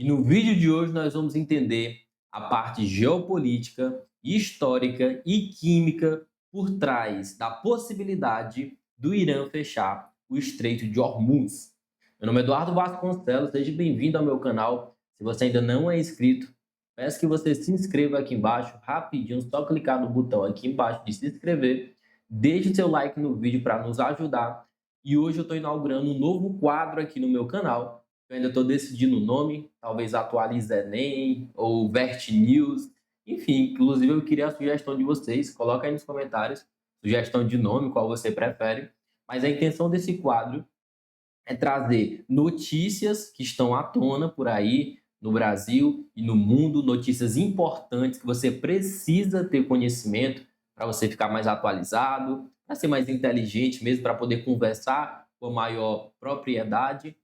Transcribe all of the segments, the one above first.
E no vídeo de hoje nós vamos entender a parte geopolítica, histórica e química por trás da possibilidade do Irã fechar o Estreito de Hormuz. Meu nome é Eduardo Vasconcelos, seja bem-vindo ao meu canal. Se você ainda não é inscrito, peço que você se inscreva aqui embaixo, rapidinho, só clicar no botão aqui embaixo de se inscrever, deixe seu like no vídeo para nos ajudar. E hoje eu estou inaugurando um novo quadro aqui no meu canal. Eu ainda estou decidindo o nome, talvez atualize Enem ou Vert News. Enfim, inclusive eu queria a sugestão de vocês. Coloca aí nos comentários sugestão de nome, qual você prefere. Mas a intenção desse quadro é trazer notícias que estão à tona por aí no Brasil e no mundo, notícias importantes que você precisa ter conhecimento para você ficar mais atualizado, para ser mais inteligente mesmo, para poder conversar com maior propriedade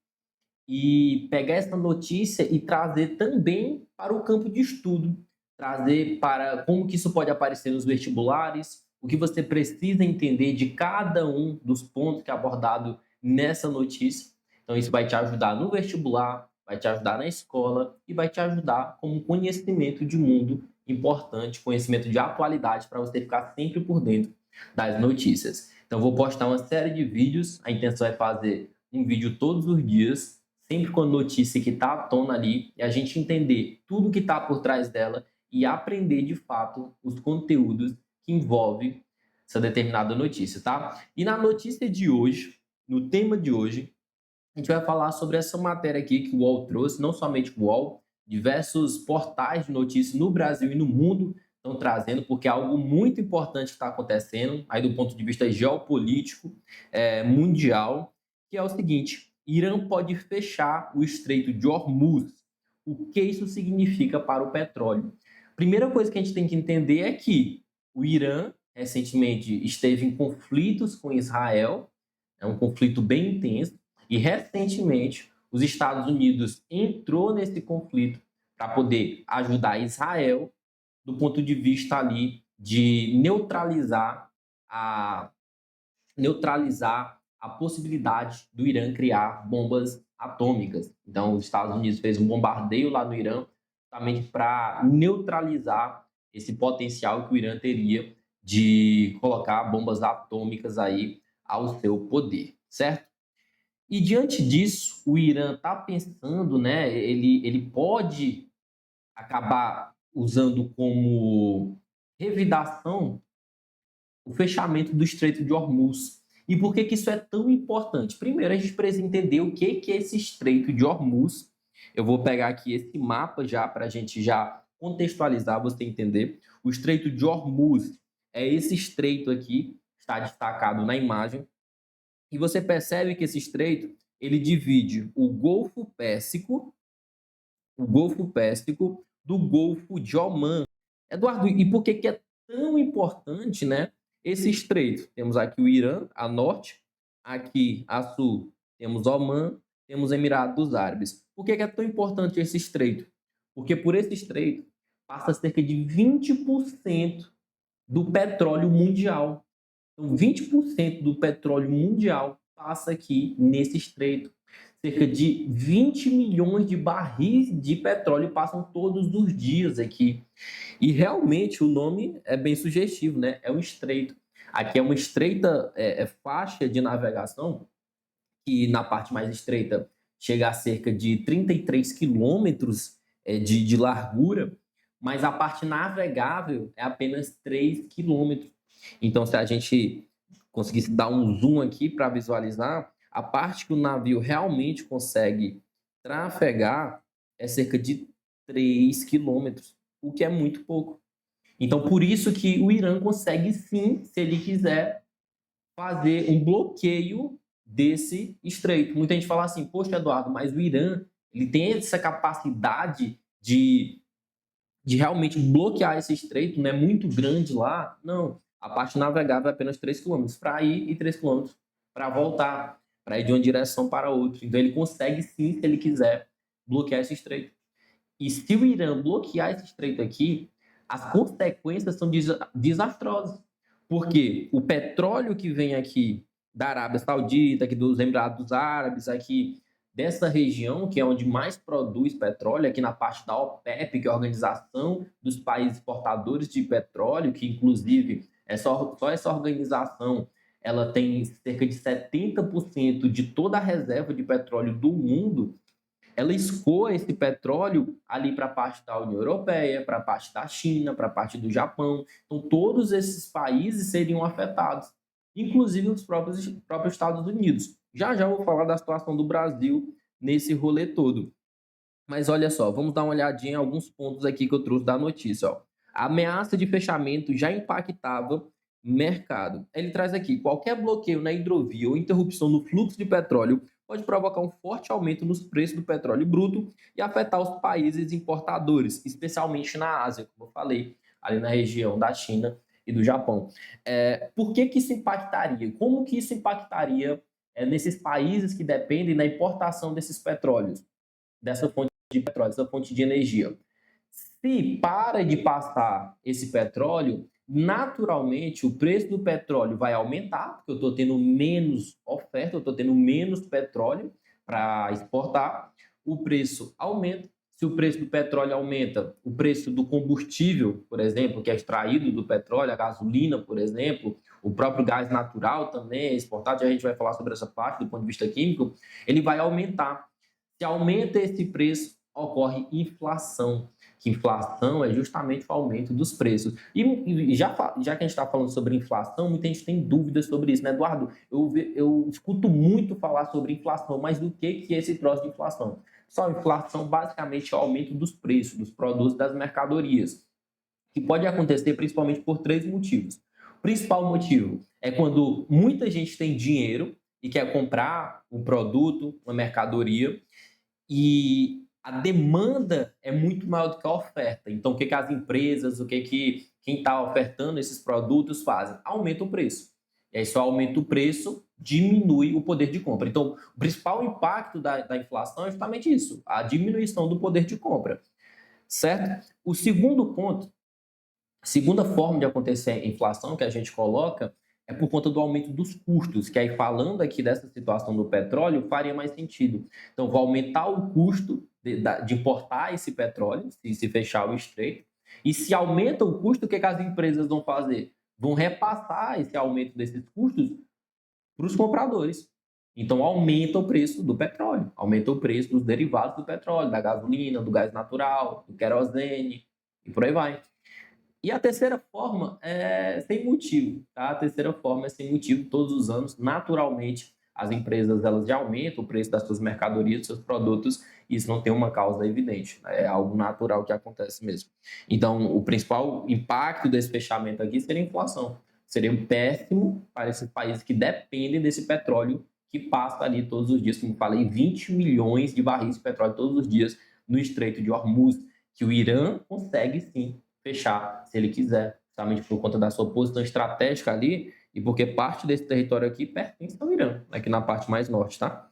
e pegar essa notícia e trazer também para o campo de estudo, trazer para como que isso pode aparecer nos vestibulares, o que você precisa entender de cada um dos pontos que é abordado nessa notícia. Então isso vai te ajudar no vestibular, vai te ajudar na escola e vai te ajudar como conhecimento de mundo importante, conhecimento de atualidade para você ficar sempre por dentro das notícias. Então vou postar uma série de vídeos, a intenção é fazer um vídeo todos os dias, sempre com a notícia que está à tona ali, e a gente entender tudo que está por trás dela e aprender de fato os conteúdos que envolvem essa determinada notícia, tá? E na notícia de hoje, no tema de hoje, a gente vai falar sobre essa matéria aqui que o UOL trouxe, não somente o UOL, diversos portais de notícias no Brasil e no mundo estão trazendo, porque é algo muito importante que está acontecendo, aí do ponto de vista geopolítico, mundial, que é o seguinte: Irã pode fechar o Estreito de Hormuz. O que isso significa para o petróleo? Primeira coisa que a gente tem que entender é que o Irã recentemente esteve em conflitos com Israel, é um conflito bem intenso, e recentemente os Estados Unidos entrou nesse conflito para poder ajudar Israel do ponto de vista ali de neutralizar a possibilidade do Irã criar bombas atômicas. Então, os Estados Unidos fez um bombardeio lá no Irã, justamente para neutralizar esse potencial que o Irã teria de colocar bombas atômicas aí ao seu poder, certo? E diante disso, o Irã está pensando, né? Ele pode acabar usando como revidação o fechamento do Estreito de Hormuz. E por que que isso é tão importante? Primeiro, a gente precisa entender o que é esse Estreito de Hormuz. Eu vou pegar aqui esse mapa já para a gente já contextualizar, você entender. O Estreito de Hormuz é esse estreito aqui, está destacado na imagem. E você percebe que esse estreito ele divide o Golfo Pérsico do Golfo de Omã. Eduardo, e por que que é tão importante, né, esse estreito? Temos aqui o Irã, a norte, aqui a sul temos Omã, temos Emirados Árabes. Por que que é tão importante esse estreito? Porque por esse estreito passa cerca de 20% do petróleo mundial. Então, 20% do petróleo mundial passa aqui nesse estreito. Cerca de 20 milhões de barris de petróleo passam todos os dias aqui. E realmente o nome é bem sugestivo, né? É um estreito. Aqui é uma estreita faixa de navegação, que na parte mais estreita chega a cerca de 33 quilômetros de largura, mas a parte navegável é apenas 3 quilômetros. Então, se a gente conseguisse dar um zoom aqui para visualizar, a parte que o navio realmente consegue trafegar é cerca de 3 quilômetros, o que é muito pouco. Então, por isso que o Irã consegue sim, se ele quiser, fazer um bloqueio desse estreito. Muita gente fala assim, poxa, Eduardo, mas o Irã ele tem essa capacidade de realmente bloquear esse estreito, não é muito grande lá? Não, a parte navegável é apenas 3 quilômetros para ir e 3 quilômetros para voltar, para ir de uma direção para outra. Então ele consegue sim, se ele quiser, bloquear esse estreito. E se o Irã bloquear esse estreito aqui, as consequências são desastrosas. Porque o petróleo que vem aqui da Arábia Saudita, aqui dos Emirados Árabes, aqui dessa região, que é onde mais produz petróleo, aqui na parte da OPEP, que é a Organização dos Países Exportadores de Petróleo, que inclusive é só essa organização, ela tem cerca de 70% de toda a reserva de petróleo do mundo. Ela escoa esse petróleo ali para a parte da União Europeia, para a parte da China, para a parte do Japão. Então, todos esses países seriam afetados, inclusive os próprios Estados Unidos. Já já eu vou falar da situação do Brasil nesse rolê todo. Mas olha só, vamos dar uma olhadinha em alguns pontos aqui que eu trouxe da notícia. Ó. A ameaça de fechamento já impactava mercado. Ele traz aqui: qualquer bloqueio na hidrovia ou interrupção no fluxo de petróleo pode provocar um forte aumento nos preços do petróleo bruto e afetar os países importadores, especialmente na Ásia, como eu falei, ali na região da China e do Japão. Por que isso impactaria? Como que isso impactaria nesses países que dependem da importação desses petróleos, dessa fonte de petróleo, dessa fonte de energia? Se para de passar esse petróleo, naturalmente o preço do petróleo vai aumentar, porque eu estou tendo menos oferta, eu estou tendo menos petróleo para exportar, o preço aumenta. Se o preço do petróleo aumenta, o preço do combustível, por exemplo, que é extraído do petróleo, a gasolina, por exemplo, o próprio gás natural também é exportado, a gente vai falar sobre essa parte do ponto de vista químico, ele vai aumentar. Se aumenta esse preço, ocorre inflação, que inflação é justamente o aumento dos preços. E já que a gente está falando sobre inflação, muita gente tem dúvidas sobre isso, né, Eduardo? Eu escuto muito falar sobre inflação, mas do que é esse troço de inflação? Só inflação basicamente é o aumento dos preços, dos produtos, das mercadorias, que pode acontecer principalmente por três motivos. O principal motivo é quando muita gente tem dinheiro e quer comprar um produto, uma mercadoria, e a demanda é muito maior do que a oferta. Então, o que as empresas, quem está ofertando esses produtos fazem? Aumenta o preço. E aí, só aumenta o preço, diminui o poder de compra. Então, o principal impacto da inflação é justamente isso, a diminuição do poder de compra, certo? O segundo ponto, a segunda forma de acontecer a inflação que a gente coloca é por conta do aumento dos custos, que aí falando aqui dessa situação do petróleo faria mais sentido. Então, vai aumentar o custo de importar esse petróleo, se fechar o estreito, e se aumenta o custo, o que as empresas vão fazer? Vão repassar esse aumento desses custos para os compradores. Então, aumenta o preço do petróleo, aumenta o preço dos derivados do petróleo, da gasolina, do gás natural, do querosene, e por aí vai. E a terceira forma é sem motivo, tá? A terceira forma é sem motivo, todos os anos, naturalmente, as empresas elas já aumentam o preço das suas mercadorias, dos seus produtos, e isso não tem uma causa evidente, né? É algo natural que acontece mesmo. Então, o principal impacto desse fechamento aqui seria a inflação. Seria um péssimo para esses países que dependem desse petróleo que passa ali todos os dias, como falei, 20 milhões de barris de petróleo todos os dias no Estreito de Hormuz, que o Irã consegue sim fechar, se ele quiser, justamente por conta da sua posição estratégica ali e porque parte desse território aqui pertence ao Irã, aqui na parte mais norte, tá?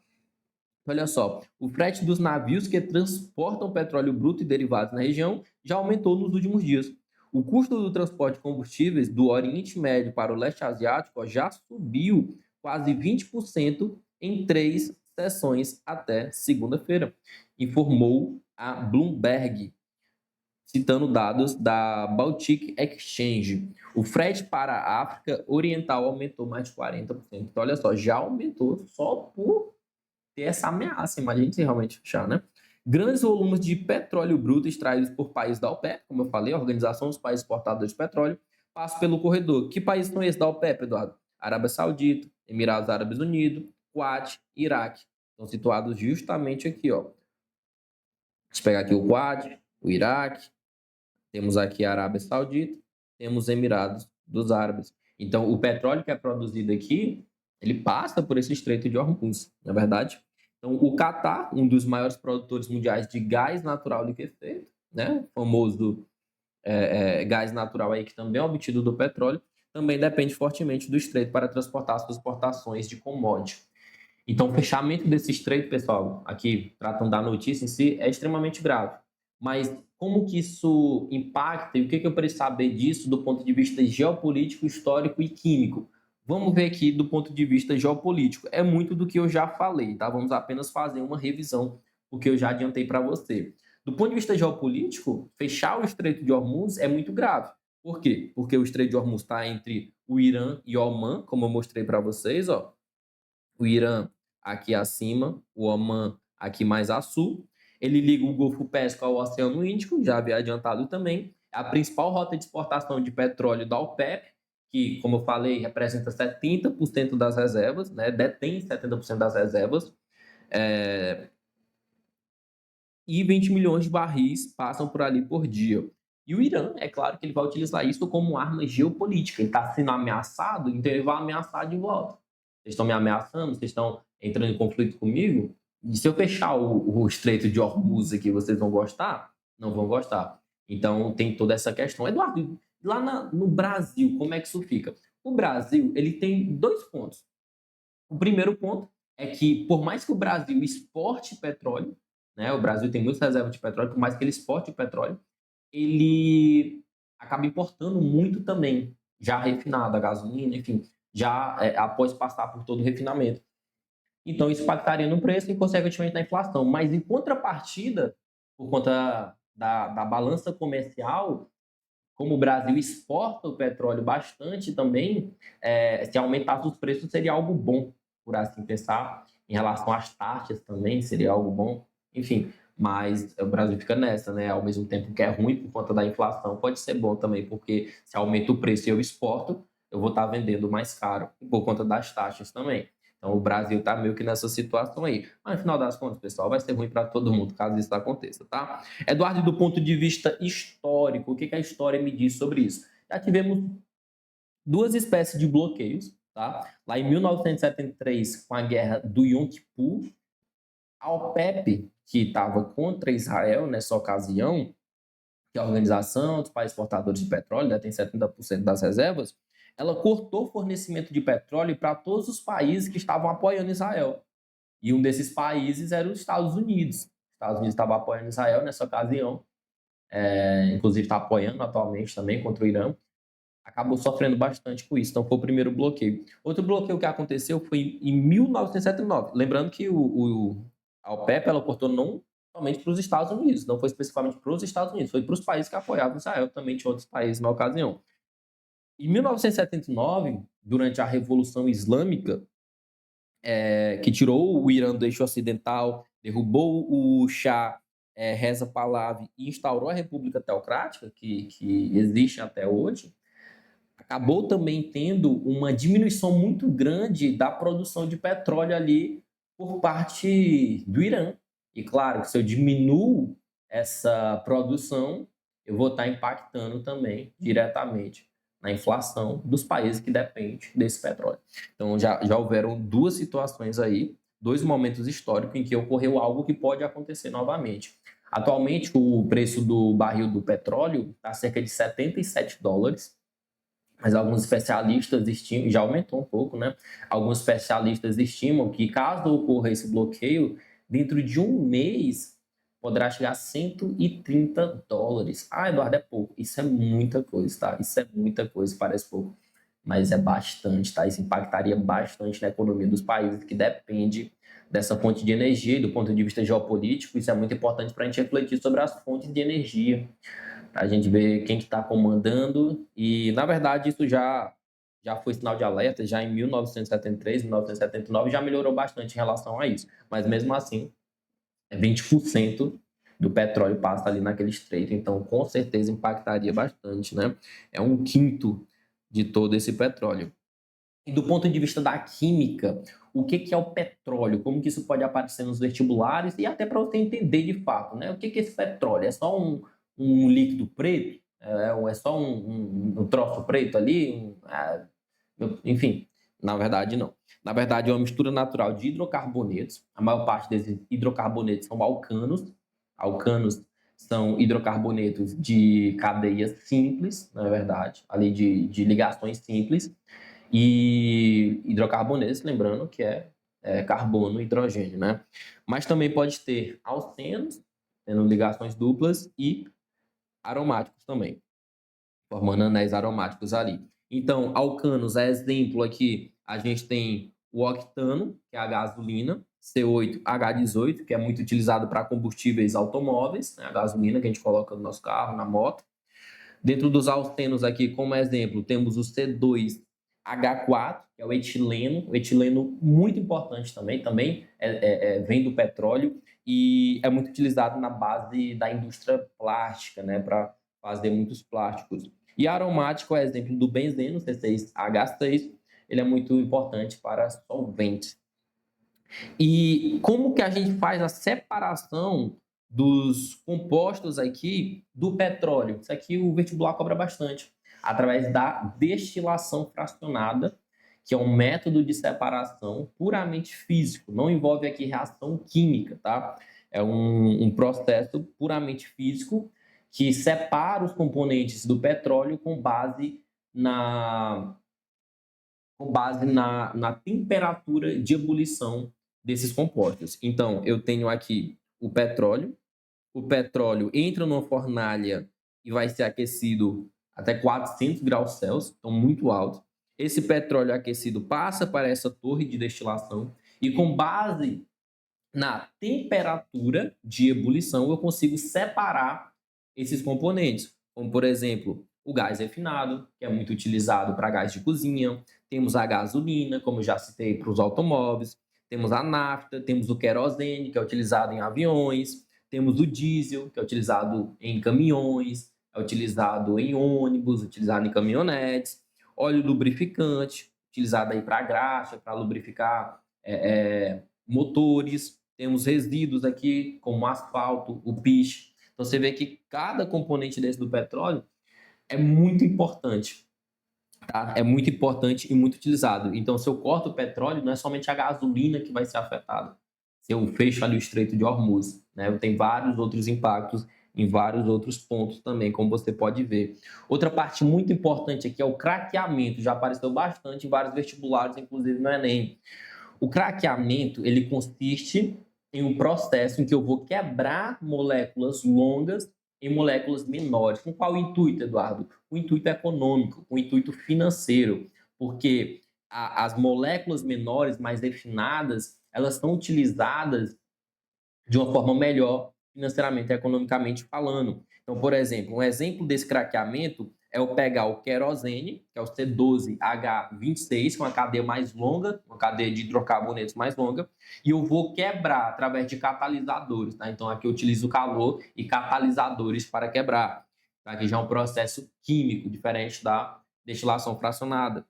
Olha só, o frete dos navios que transportam petróleo bruto e derivados na região já aumentou nos últimos dias. O custo do transporte de combustíveis do Oriente Médio para o leste asiático já subiu quase 20% em 3 sessões até segunda-feira, informou a Bloomberg, citando dados da Baltic Exchange. O frete para a África Oriental aumentou mais de 40%. Então, olha só, já aumentou só por ter essa ameaça. Imagina se realmente fechar, né? Grandes volumes de petróleo bruto extraídos por países da OPEP, como eu falei, a Organização dos Países Exportadores de Petróleo, passam pelo corredor. Que países são esses da OPEP, Eduardo? Arábia Saudita, Emirados Árabes Unidos, Kuwait, Iraque. Estão situados justamente aqui, ó. Deixa eu pegar aqui o Kuwait, o Iraque, temos aqui a Arábia Saudita, temos Emirados dos Árabes. Então, o petróleo que é produzido aqui, ele passa por esse Estreito de Hormuz, na verdade. Então, o Catar, um dos maiores produtores mundiais de gás natural liquefeito, né, famoso gás natural aí que também é obtido do petróleo, também depende fortemente do estreito para transportar suas exportações de commodity. Então, o fechamento desse estreito, pessoal, aqui tratando da notícia em si, é extremamente grave. Mas como que isso impacta e o que eu preciso saber disso do ponto de vista geopolítico, histórico e químico? Vamos ver aqui do ponto de vista geopolítico. É muito do que eu já falei, tá? Vamos apenas fazer uma revisão, porque eu já adiantei para você. Do ponto de vista geopolítico, fechar o Estreito de Hormuz é muito grave. Por quê? Porque o Estreito de Hormuz está entre o Irã e Omã, como eu mostrei para vocês, ó. O Irã aqui acima, o Omã aqui mais a sul. Ele liga o Golfo Pérsico ao Oceano Índico, já havia adiantado também. É a principal rota de exportação de petróleo da OPEP, que, como eu falei, representa 70% das reservas, né? Detém 70% das reservas. E 20 milhões de barris passam por ali por dia. E o Irã, é claro que ele vai utilizar isso como arma geopolítica. Ele está sendo ameaçado, então ele vai ameaçar de volta. Vocês estão me ameaçando, vocês estão entrando em conflito comigo. E se eu fechar o Estreito de Hormuz aqui, vocês vão gostar? Não vão gostar. Então tem toda essa questão. Eduardo, lá no Brasil, como é que isso fica? O Brasil, ele tem dois pontos. O primeiro ponto é que, por mais que o Brasil exporte petróleo, né, o Brasil tem muitas reservas de petróleo, por mais que ele exporte petróleo, ele acaba importando muito também, já refinado, a gasolina, enfim, já após passar por todo o refinamento. Então, isso impactaria no preço e, consequentemente, na inflação. Mas, em contrapartida, por conta da balança comercial, como o Brasil exporta o petróleo bastante também, se aumentasse os preços seria algo bom, por assim pensar. Em relação às taxas também seria algo bom. Enfim, mas o Brasil fica nessa, né? Ao mesmo tempo que é ruim por conta da inflação, pode ser bom também, porque se aumenta o preço e eu exporto, eu vou estar vendendo mais caro por conta das taxas também. Então o Brasil está meio que nessa situação aí. Mas no final das contas, pessoal, vai ser ruim para todo mundo caso isso aconteça, tá? Eduardo, do ponto de vista histórico, o que a história me diz sobre isso? Já tivemos duas espécies de bloqueios, tá? Lá em 1973, com a guerra do Yom Kippur, a OPEP, que estava contra Israel nessa ocasião, que é a Organização dos Países Exportadores de Petróleo, né, tem 70% das reservas, ela cortou o fornecimento de petróleo para todos os países que estavam apoiando Israel. E um desses países era os Estados Unidos. Os Estados Unidos estava apoiando Israel nessa ocasião, inclusive está apoiando atualmente também contra o Irã, acabou sofrendo bastante com isso. Então, foi o primeiro bloqueio. Outro bloqueio que aconteceu foi em 1979. Lembrando que a OPEP ela cortou não somente para os Estados Unidos, não foi especificamente para os Estados Unidos, foi para os países que apoiavam Israel, também tinha outros países na ocasião. Em 1979, durante a Revolução Islâmica, que tirou o Irã do eixo ocidental, derrubou o Shah Reza Pahlavi e instaurou a República Teocrática, que existe até hoje, acabou também tendo uma diminuição muito grande da produção de petróleo ali por parte do Irã. E claro que se eu diminuo essa produção, eu vou estar impactando também diretamente na inflação dos países que dependem desse petróleo. Então já houveram duas situações aí, dois momentos históricos em que ocorreu algo que pode acontecer novamente. Atualmente, o preço do barril do petróleo está cerca de $77, mas alguns especialistas estimam, já aumentou um pouco, né? Alguns especialistas estimam que caso ocorra esse bloqueio, dentro de um mês poderá chegar a $130. Ah, Eduardo, é pouco. Isso é muita coisa, tá? Isso é muita coisa, parece pouco, mas é bastante, tá? Isso impactaria bastante na economia dos países que depende dessa fonte de energia. E do ponto de vista geopolítico, isso é muito importante para a gente refletir sobre as fontes de energia, a gente ver quem que está comandando e, na verdade, isso já foi sinal de alerta, já em 1973, 1979, já melhorou bastante em relação a isso. Mas, mesmo assim, 20% do petróleo passa ali naquele estreito, então, com certeza, impactaria bastante, né? É um quinto de todo esse petróleo. E do ponto de vista da química, o que é o petróleo? Como que isso pode aparecer nos vestibulares? E até para você entender de fato, né? O que é esse petróleo? É só um líquido preto? Ou é só um troço preto ali? Enfim, na verdade não. Na verdade é uma mistura natural de hidrocarbonetos. A maior parte desses hidrocarbonetos são alcanos. Alcanos são hidrocarbonetos de cadeias simples, na verdade, ali de ligações simples. E hidrocarbonetos, lembrando que é carbono e hidrogênio, né? Mas também pode ter alcenos, tendo ligações duplas, e aromáticos também, formando anéis aromáticos ali. Então, alcanos, é exemplo aqui, a gente tem o octano, que é a gasolina, C8H18, que é muito utilizado para combustíveis automóveis, né, a gasolina que a gente coloca no nosso carro, na moto. Dentro dos alcenos aqui, como exemplo, temos o C2H4, que é o etileno muito importante também vem do petróleo e é muito utilizado na base da indústria plástica, né, para fazer muitos plásticos. E aromático é exemplo do benzeno, C6H6, ele é muito importante para solventes. E como que a gente faz a separação dos compostos aqui do petróleo? Isso aqui o vestibular cobra bastante. Através da destilação fracionada, que é um método de separação puramente físico, não envolve aqui reação química, tá? É um processo puramente físico que separa os componentes do petróleo com base na temperatura de ebulição desses compostos. Então, eu tenho aqui o petróleo entra numa fornalha e vai ser aquecido até 400 graus Celsius, então muito alto. Esse petróleo aquecido passa para essa torre de destilação e com base na temperatura de ebulição eu consigo separar esses componentes, como por exemplo, o gás refinado, que é muito utilizado para gás de cozinha, temos a gasolina, como já citei, para os automóveis, temos a nafta, temos o querosene, que é utilizado em aviões, temos o diesel, que é utilizado em caminhões, é utilizado em ônibus, utilizado em caminhonetes, óleo lubrificante, utilizado aí para graxa, para lubrificar motores, temos resíduos aqui, como asfalto, o piche. Então, você vê que cada componente desse do petróleo é muito importante, tá? É muito importante e muito utilizado. Então, se eu corto o petróleo, não é somente a gasolina que vai ser afetada. Se eu fecho ali o Estreito de Hormuz, né? Tem vários outros impactos em vários outros pontos também, como você pode ver. Outra parte muito importante aqui é o craqueamento. Já apareceu bastante em vários vestibulares, inclusive no Enem. O craqueamento, ele consiste em um processo em que eu vou quebrar moléculas longas em moléculas menores. Com qual intuito, Eduardo? O intuito econômico, o intuito financeiro, porque as moléculas menores, mais refinadas, elas são utilizadas de uma forma melhor financeiramente e economicamente falando. Então, por exemplo, um exemplo desse craqueamento é eu pegar o querosene, que é o C12H26, que é uma cadeia mais longa, uma cadeia de hidrocarbonetos mais longa, e eu vou quebrar através de catalisadores, tá? Então, aqui eu utilizo calor e catalisadores para quebrar. Aqui já é um processo químico diferente da destilação fracionada.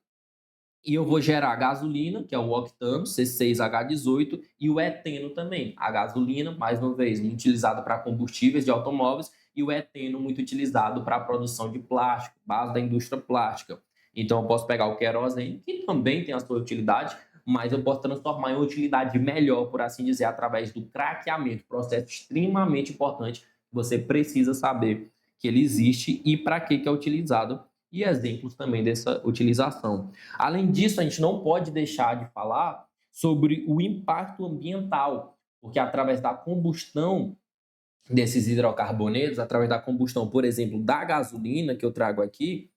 E eu vou gerar a gasolina, que é o octano, C6H18, e o eteno também. A gasolina, mais uma vez, muito utilizada para combustíveis de automóveis, e o eteno muito utilizado para a produção de plástico, base da indústria plástica. Então, eu posso pegar o querosene, que também tem a sua utilidade, mas eu posso transformar em uma utilidade melhor, por assim dizer, através do craqueamento, processo extremamente importante que você precisa saber que ele existe e para que é utilizado, e exemplos também dessa utilização. Além disso, a gente não pode deixar de falar sobre o impacto ambiental, porque através da combustão desses hidrocarbonetos, através da combustão, por exemplo, da gasolina que eu trago aqui,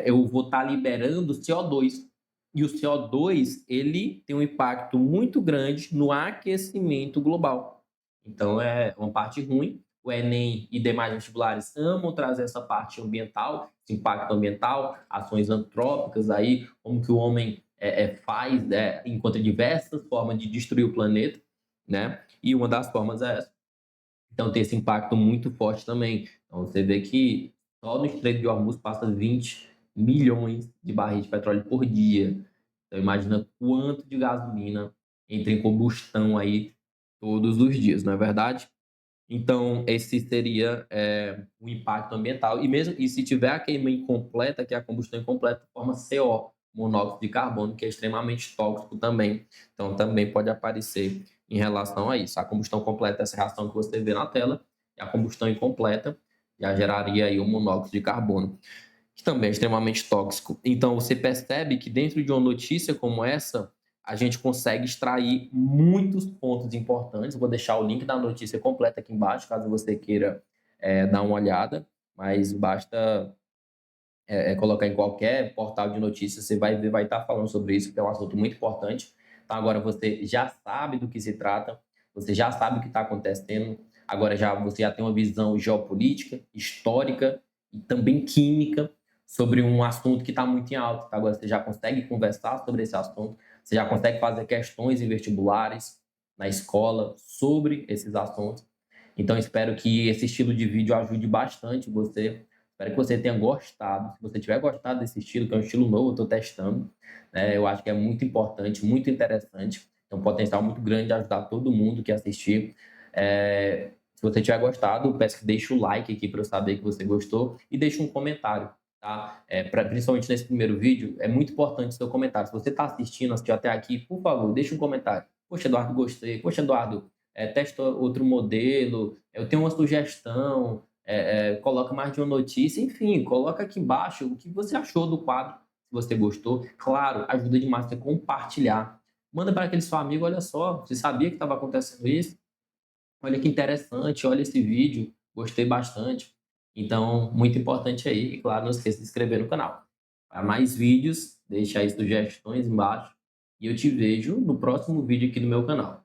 eu vou estar liberando CO2. E o CO2, ele tem um impacto muito grande no aquecimento global. Então, é uma parte ruim. O Enem e demais vestibulares amam trazer essa parte ambiental, esse impacto ambiental, ações antrópicas aí, como que o homem faz, encontra diversas formas de destruir o planeta, né? E uma das formas é essa. Então, tem esse impacto muito forte também. Então, você vê que só no Estreito de Hormuz passa 20 milhões de barris de petróleo por dia. Então, imagina quanto de gasolina entra em combustão aí todos os dias, não é verdade? Então, esse seria o impacto ambiental. E se tiver a queima incompleta, que é a combustão incompleta, forma CO, monóxido de carbono, que é extremamente tóxico também. Então, também pode aparecer em relação a isso. A combustão completa, essa reação que você vê na tela, e a combustão incompleta já geraria aí o monóxido de carbono, que também é extremamente tóxico. Então, você percebe que dentro de uma notícia como essa, a gente consegue extrair muitos pontos importantes. Vou deixar o link da notícia completa aqui embaixo, caso você queira dar uma olhada, mas basta colocar em qualquer portal de notícias, você vai ver, vai estar falando sobre isso, que é um assunto muito importante. Então agora você já sabe do que se trata, você já sabe o que está acontecendo, agora você já tem uma visão geopolítica, histórica e também química sobre um assunto que está muito em alta. Tá? Agora você já consegue conversar sobre esse assunto, você já consegue fazer questões em vestibulares, na escola, sobre esses assuntos. Então espero que esse estilo de vídeo ajude bastante você. Espero que você tenha gostado. Se você tiver gostado desse estilo, que é um estilo novo, eu estou testando, né? Eu acho que é muito importante, muito interessante. Tem um potencial muito grande de ajudar todo mundo que assistir. Se você tiver gostado, peço que deixe o like aqui para eu saber que você gostou e deixe um comentário, tá? Principalmente nesse primeiro vídeo, é muito importante o seu comentário. Se você está assistindo, assistiu até aqui, por favor, deixe um comentário. Poxa, Eduardo, gostei. Poxa, Eduardo, testa outro modelo. Eu tenho uma sugestão. Coloca mais de uma notícia, enfim, coloca aqui embaixo o que você achou do quadro, se você gostou. Claro, ajuda demais você compartilhar. Manda para aquele seu amigo, olha só, você sabia que estava acontecendo isso? Olha que interessante, olha esse vídeo, gostei bastante. Então, muito importante aí, e claro, não esqueça de se inscrever no canal. Para mais vídeos, deixa aí sugestões embaixo e eu te vejo no próximo vídeo aqui do meu canal.